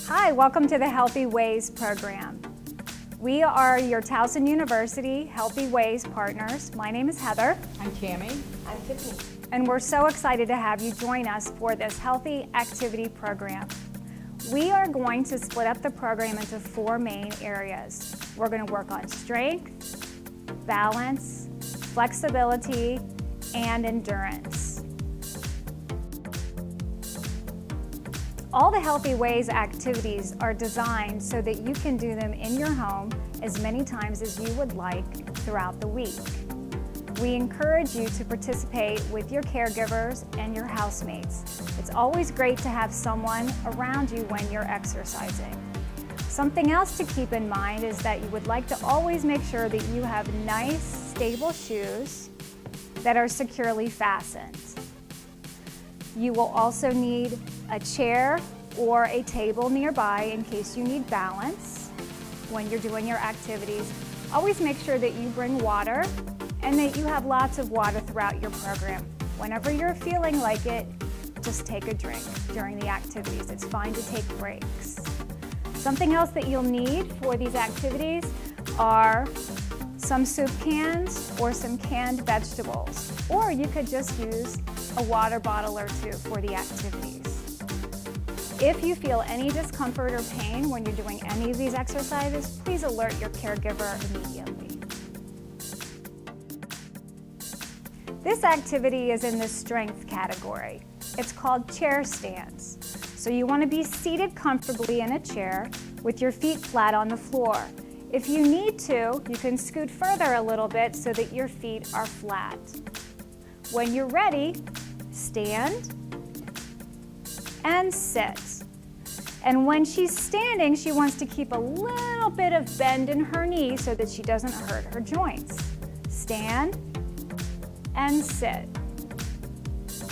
Hi, welcome to the Healthy Ways program. We are your Towson University Healthy Ways partners. My name is Heather. I'm Tammy. I'm Tiffany. And we're so excited to have you join us for this healthy activity program. We are going to split up the program into 4 main areas. We're going to work on strength, balance, flexibility, and endurance. All the Healthy Ways activities are designed so that you can do them in your home as many times as you would like throughout the week. We encourage you to participate with your caregivers and your housemates. It's always great to have someone around you when you're exercising. Something else to keep in mind is that you would like to always make sure that you have nice, stable shoes that are securely fastened. You will also need a chair or a table nearby in case you need balance when you're doing your activities. Always make sure that you bring water and that you have lots of water throughout your program. Whenever you're feeling like it, just take a drink during the activities. It's fine to take breaks. Something else that you'll need for these activities are some soup cans or some canned vegetables, or you could just use a water bottle or 2 for the activities. If you feel any discomfort or pain when you're doing any of these exercises, please alert your caregiver immediately. This activity is in the strength category. It's called chair stands. So you want to be seated comfortably in a chair with your feet flat on the floor. If you need to, you can scoot further a little bit so that your feet are flat. When you're ready, stand and sit. And when she's standing, she wants to keep a little bit of bend in her knee so that she doesn't hurt her joints. Stand and sit.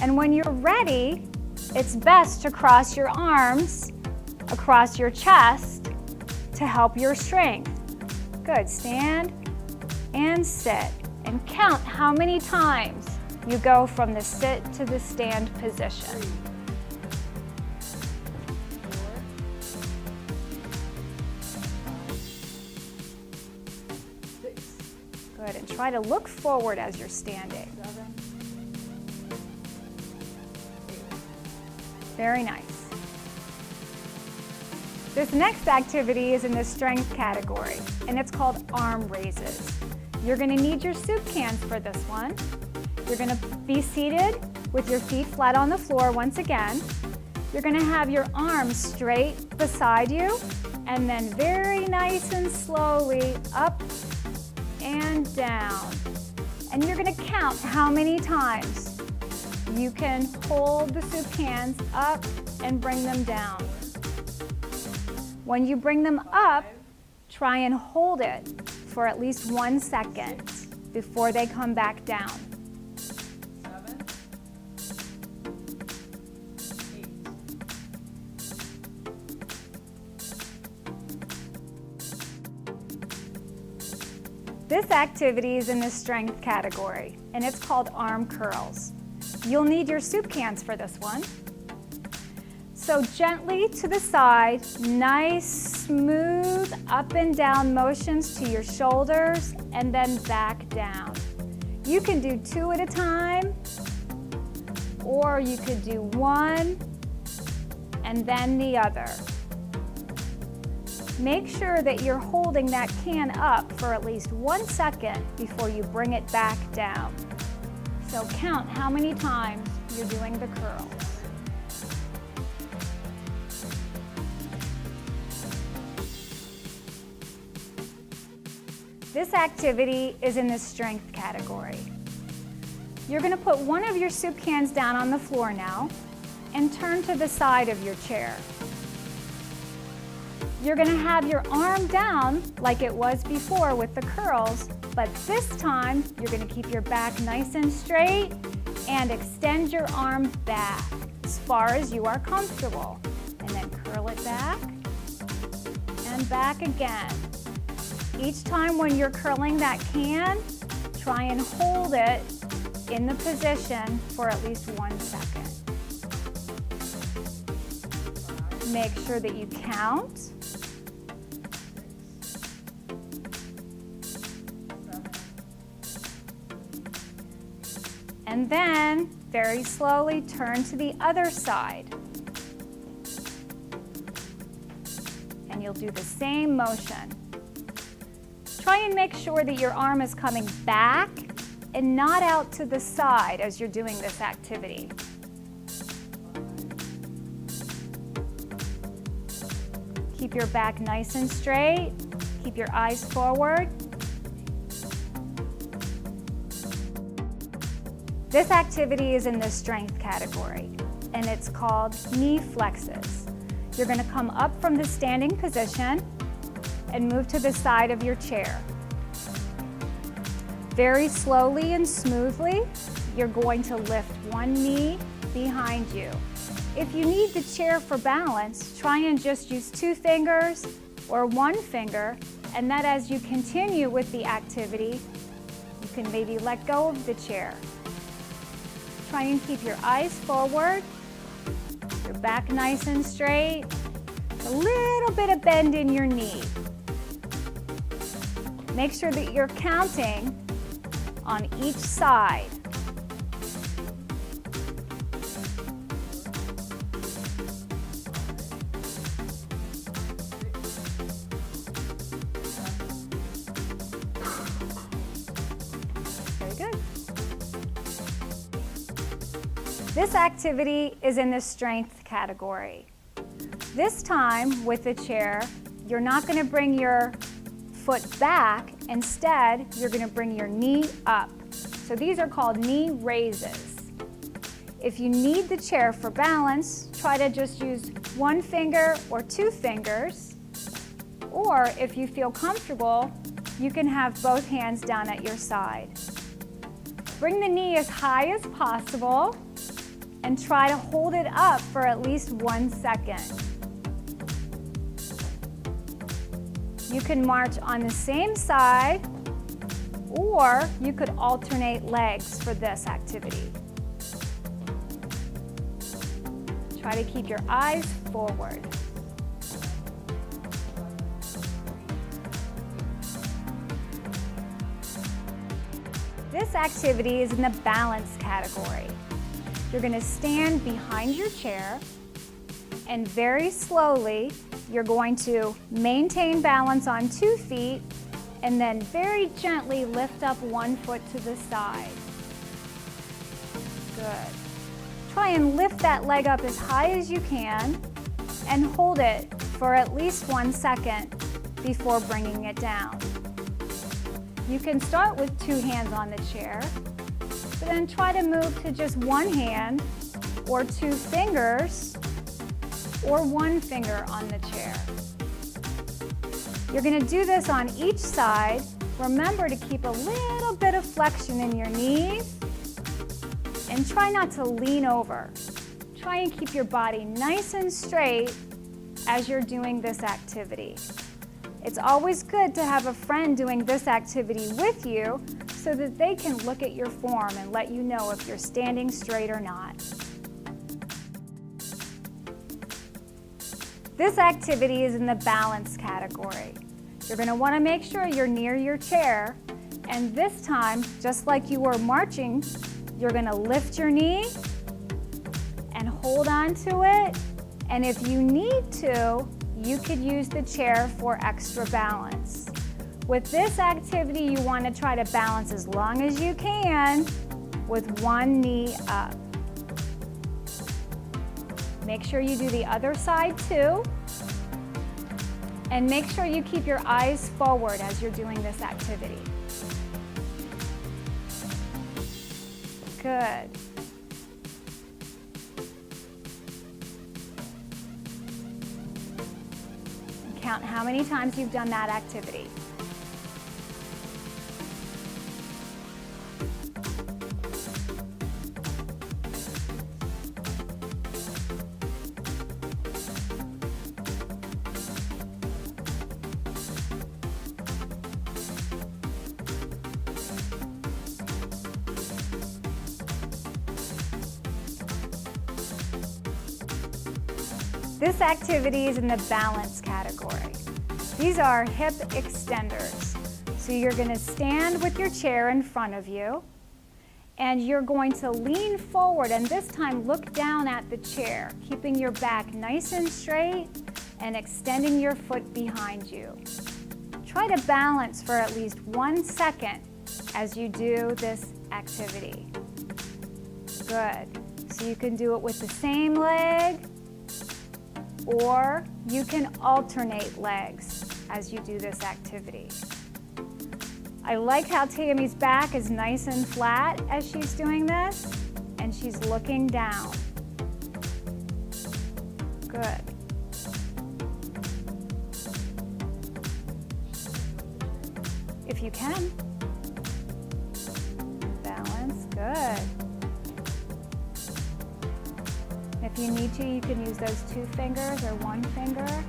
And when you're ready, it's best to cross your arms across your chest to help your strength. Good, stand and sit. And count how many times you go from the sit to the stand position. 6, Good, and try to look forward as you're standing. 7, 8. Very nice. This next activity is in the strength category, and it's called arm raises. You're going to need your soup cans for this one. You're going to be seated with your feet flat on the floor once again. You're going to have your arms straight beside you, and then very nice and slowly up and down. And you're going to count how many times you can hold the soup cans up and bring them down. When you bring them up, try and hold it for at least 1 second before they come back down. 7, 8. This activity is in the strength category, and it's called arm curls. You'll need your soup cans for this one. So gently to the side, nice, smooth up and down motions to your shoulders and then back down. You can do 2 at a time, or you could do 1 and then the other. Make sure that you're holding that can up for at least 1 second before you bring it back down. So count how many times you're doing the curls. This activity is in the strength category. You're going to put one of your soup cans down on the floor now and turn to the side of your chair. You're going to have your arm down like it was before with the curls, but this time you're going to keep your back nice and straight and extend your arm back as far as you are comfortable. And then curl it back and back again. Each time when you're curling that can, try and hold it in the position for at least 1 second. Make sure that you count. 7, And then, very slowly, turn to the other side. And you'll do the same motion. Try and make sure that your arm is coming back and not out to the side as you're doing this activity. Keep your back nice and straight. Keep your eyes forward. This activity is in the strength category, and it's called knee flexes. You're going to come up from the standing position and move to the side of your chair. Very slowly and smoothly, you're going to lift one knee behind you. If you need the chair for balance, try and just use 2 fingers or 1 finger, and that as you continue with the activity, you can maybe let go of the chair. Try and keep your eyes forward, your back nice and straight, a little bit of bend in your knee. Make sure that you're counting on each side. Very good. This activity is in the strength category. This time with the chair, you're not going to bring your foot back. Instead, you're going to bring your knee up. So these are called knee raises. If you need the chair for balance, try to just use 1 finger or 2 fingers. Or if you feel comfortable, you can have both hands down at your side. Bring the knee as high as possible and try to hold it up for at least 1 second. You can march on the same side, or you could alternate legs for this activity. Try to keep your eyes forward. This activity is in the balance category. You're going to stand behind your chair, and very slowly, you're going to maintain balance on 2 feet and then very gently lift up 1 foot to the side. Good. Try and lift that leg up as high as you can and hold it for at least 1 second before bringing it down. You can start with 2 hands on the chair, but then try to move to just 1 hand or 2 fingers or 1 finger on the chair. You're going to do this on each side. Remember to keep a little bit of flexion in your knees and try not to lean over. Try and keep your body nice and straight as you're doing this activity. It's always good to have a friend doing this activity with you so that they can look at your form and let you know if you're standing straight or not. This activity is in the balance category. You're going to want to make sure you're near your chair, and this time, just like you were marching, you're going to lift your knee and hold on to it, and if you need to, you could use the chair for extra balance. With this activity, you want to try to balance as long as you can with 1 knee up. Make sure you do the other side too. And make sure you keep your eyes forward as you're doing this activity. Good. Count how many times you've done that activity. This activity is in the balance category. These are hip extenders. So you're going to stand with your chair in front of you, and you're going to lean forward, and this time look down at the chair, keeping your back nice and straight and extending your foot behind you. Try to balance for at least 1 second as you do this activity. Good. So you can do it with the same leg, or you can alternate legs as you do this activity. I like how Tammy's back is nice and flat as she's doing this, and she's looking down. Good. If you can. Balance, good. If you need to, you can use those 2 fingers or 1 finger,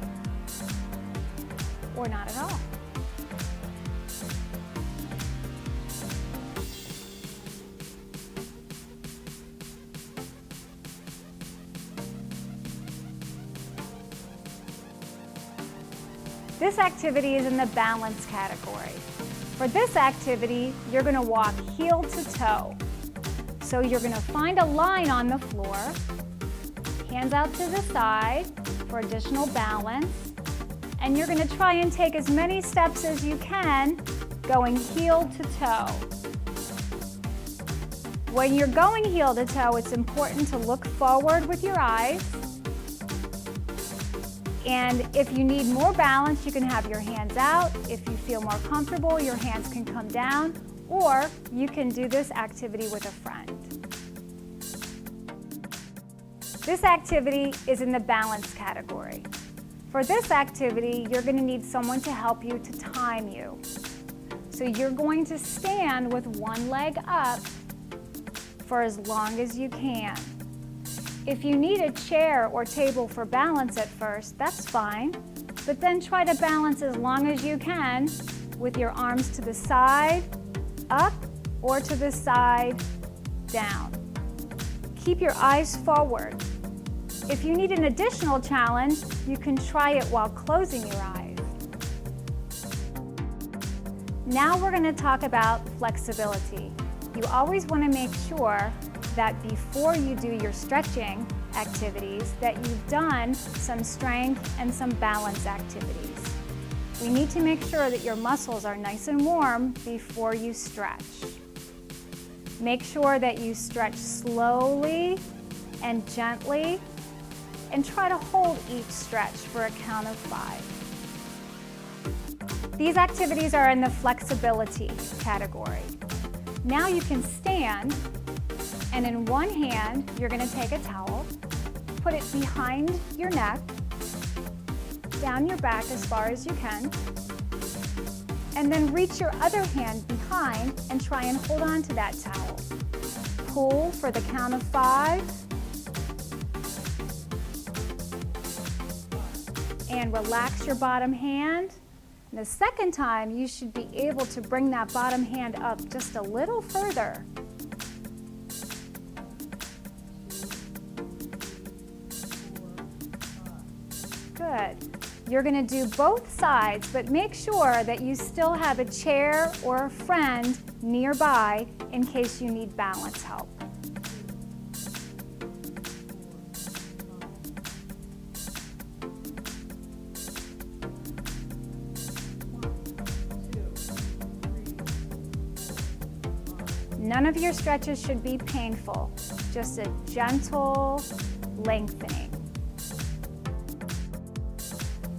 or not at all. This activity is in the balance category. For this activity, you're going to walk heel to toe. So you're going to find a line on the floor, hands out to the side for additional balance, and you're going to try and take as many steps as you can going heel to toe. When you're going heel to toe, it's important to look forward with your eyes. And if you need more balance, you can have your hands out. If you feel more comfortable, your hands can come down, or you can do this activity with a friend. This activity is in the balance category. For this activity, you're going to need someone to help you to time you. So you're going to stand with 1 leg up for as long as you can. If you need a chair or table for balance at first, that's fine, but then try to balance as long as you can with your arms to the side, up, or to the side, down. Keep your eyes forward. If you need an additional challenge, you can try it while closing your eyes. Now we're going to talk about flexibility. You always want to make sure that before you do your stretching activities, that you've done some strength and some balance activities. We need to make sure that your muscles are nice and warm before you stretch. Make sure that you stretch slowly and gently, and try to hold each stretch for a count of 5. These activities are in the flexibility category. Now you can stand, and in one hand, you're going to take a towel, put it behind your neck, down your back as far as you can, and then reach your other hand behind and try and hold on to that towel. Pull for the count of 5, and relax your bottom hand. And the second time, you should be able to bring that bottom hand up just a little further. Good. You're going to do both sides, but make sure that you still have a chair or a friend nearby in case you need balance help. None of your stretches should be painful, just a gentle lengthening.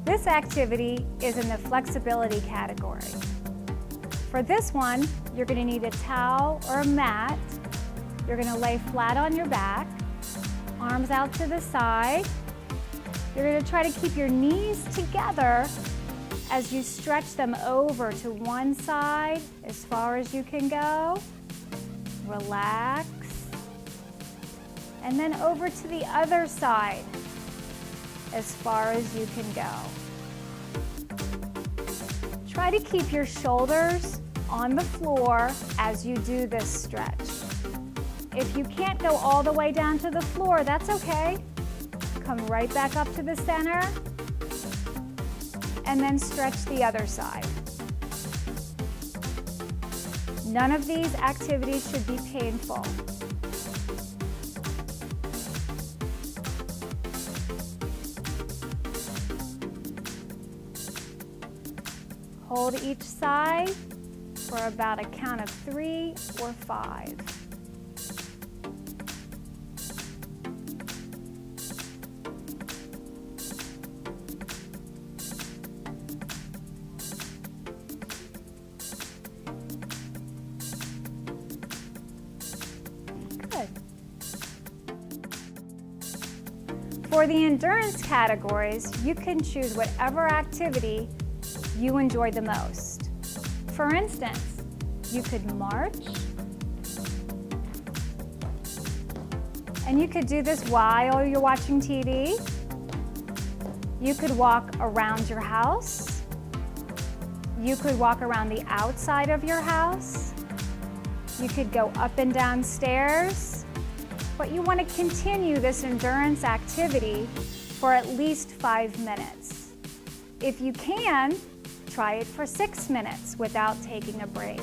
This activity is in the flexibility category. For this one, you're going to need a towel or a mat. You're going to lay flat on your back, arms out to the side. You're going to try to keep your knees together as you stretch them over to one side as far as you can go. Relax. And then over to the other side as far as you can go. Try to keep your shoulders on the floor as you do this stretch. If you can't go all the way down to the floor, that's okay. come right back up to the center, and then stretch the other side. None of these activities should be painful. Hold each side for about a count of 3 or 5. Good. For the endurance categories, you can choose whatever activity you enjoy the most. For instance, you could march, and you could do this while you're watching TV. You could walk around your house. You could walk around the outside of your house. You could go up and down stairs, but you want to continue this endurance activity for at least 5 minutes. If you can, try it for 6 minutes without taking a break.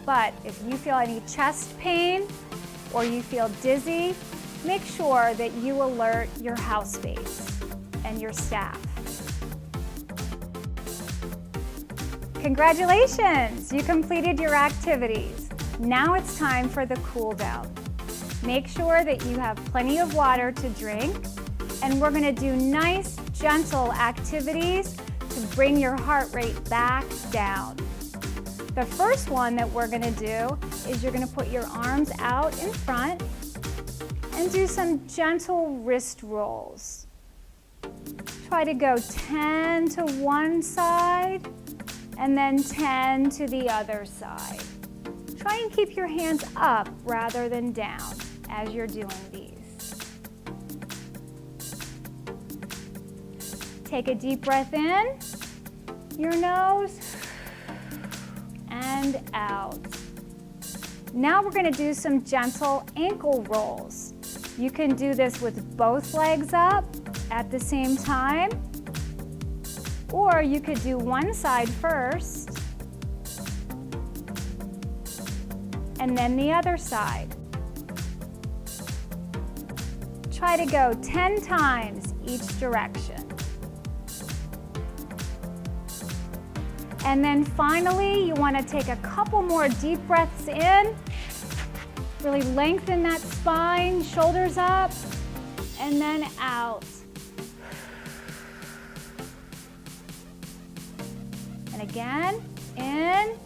But if you feel any chest pain or you feel dizzy, make sure that you alert your housemates and your staff. Congratulations! You completed your activities. Now it's time for the cool down. Make sure that you have plenty of water to drink, and we're going to do nice, gentle activities to bring your heart rate back down. The first one that we're going to do is you're going to put your arms out in front and do some gentle wrist rolls. Try to go 10 to one side and then 10 to the other side. Try and keep your hands up rather than down as you're doing these. Take a deep breath in, your nose, and out. Now we're going to do some gentle ankle rolls. You can do this with both legs up at the same time, or you could do one side first and then the other side. Try to go 10 times each direction. And then finally, you want to take a couple more deep breaths in. Really lengthen that spine, shoulders up, and then out. And again, in,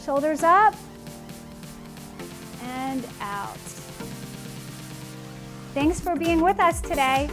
shoulders up, and out. Thanks for being with us today.